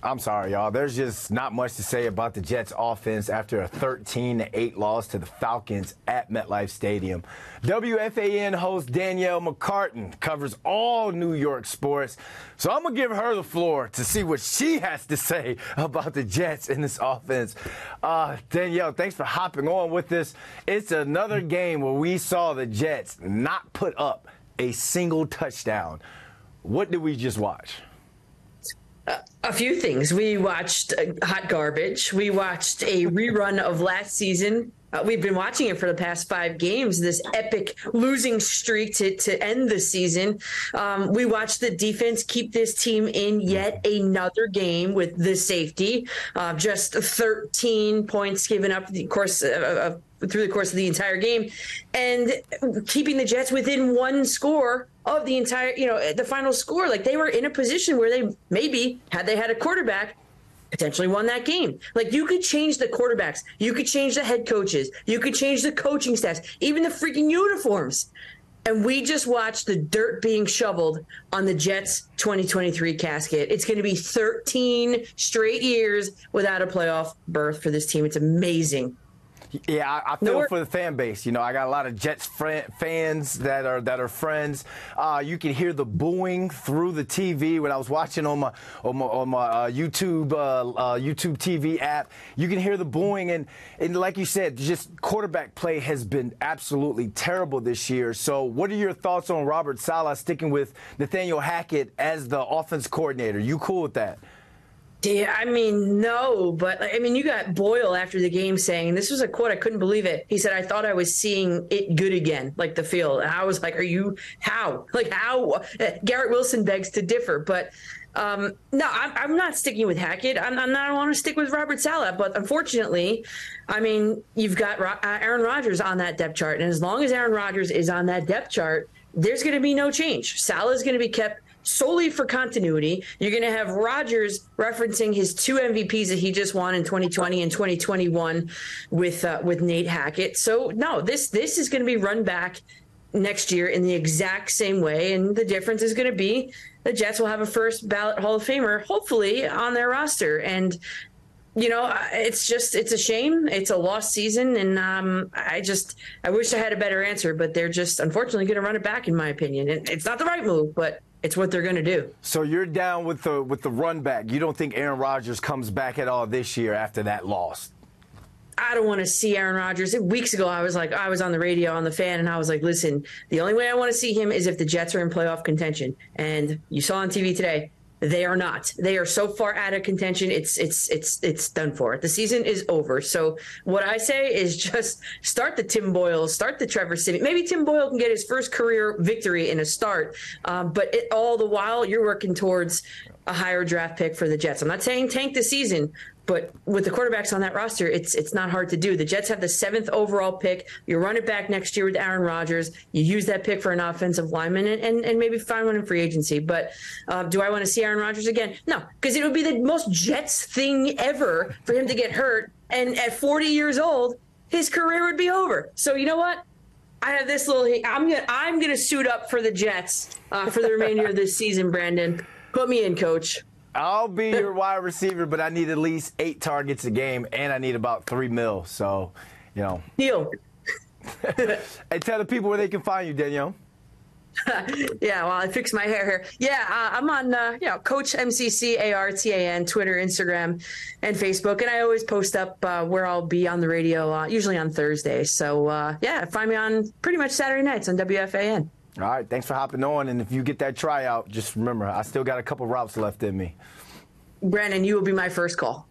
I'm sorry, y'all. There's just not much to say about the Jets offense after a 13-8 loss to the Falcons at MetLife Stadium. WFAN host Danielle McCartan covers all New York sports. So I'm going to give her the floor to see what she has to say about the Jets in this offense. Danielle, thanks for hopping on with this. It's another game where we saw the Jets not put up a single touchdown. What did we just watch? A few things. We watched hot garbage. We watched a rerun of last season. We've been watching it for the past 5 games, this epic losing streak to end the season. We watched the defense keep this team in yet another game with the safety. Just 13 points given up through the course of the entire game, and keeping the Jets within 1 score of the entire, the final score. Like, they were in a position where they maybe, had they had a quarterback, potentially won that game. Like, you could change the quarterbacks, you could change the head coaches, you could change the coaching staffs, even the freaking uniforms. And we just watched the dirt being shoveled on the Jets 2023 casket. It's going to be 13 straight years without a playoff berth for this team. It's amazing. Yeah, I feel for the fan base. I got a lot of Jets fans that are friends. You can hear the booing through the TV when I was watching on my YouTube TV app. You can hear the booing, and like you said, just quarterback play has been absolutely terrible this year. So, what are your thoughts on Robert Saleh sticking with Nathaniel Hackett as the offense coordinator? You cool with that? Yeah, no, but you got Boyle after the game saying, this was a quote, I couldn't believe it. He said, I thought I was seeing it good again, like the field. And I was like, how? Like, how? Garrett Wilson begs to differ. But no, I'm not sticking with Hackett. I want to stick with Robert Saleh. But unfortunately, you've got Aaron Rodgers on that depth chart. And as long as Aaron Rodgers is on that depth chart, there's going to be no change. Saleh is going to be kept solely for continuity. You're going to have Rodgers referencing his 2 MVPs that he just won in 2020 and 2021 with Nate Hackett. So no, this is going to be run back next year in the exact same way, and the difference is going to be the Jets will have a first ballot Hall of Famer hopefully on their roster. And it's a shame. It's a lost season, and I wish I had a better answer, but they're just unfortunately going to run it back, in my opinion. And it's not the right move, but it's what they're going to do. So you're down with the run back. You don't think Aaron Rodgers comes back at all this year after that loss? I don't want to see Aaron Rodgers. Weeks ago, I was on the radio on the fan, and I was like, listen, the only way I want to see him is if the Jets are in playoff contention. And you saw on TV today, they are not. They are so far out of contention. It's done for. The season is over. So what I say is just start the Tim Boyle, start the Trevor Siemian. Maybe Tim Boyle can get his first career victory in a start. But all the while, you're working towards a higher draft pick for the Jets. I'm not saying tank the season, but with the quarterbacks on that roster, it's not hard to do. The Jets have the 7th overall pick. You run it back next year with Aaron Rodgers. You use that pick for an offensive lineman and maybe find one in free agency. But do I want to see Aaron Rodgers again? No, because it would be the most Jets thing ever for him to get hurt. And at 40 years old, his career would be over. So you know what? I have this I'm gonna suit up for the Jets for the remainder of this season, Brandon. Put me in, coach. I'll be your wide receiver, but I need at least 8 targets a game, and I need about $3 million. So, Deal. And tell the people where they can find you, Danielle. Yeah, well, I fixed my hair here. Yeah, I'm on, Coach MCC ARTAN, Twitter, Instagram, and Facebook. And I always post up where I'll be on the radio, usually on Thursday. So, find me on pretty much Saturday nights on WFAN. All right, thanks for hopping on. And if you get that tryout, just remember, I still got a couple routes left in me. Brandon, you will be my first call.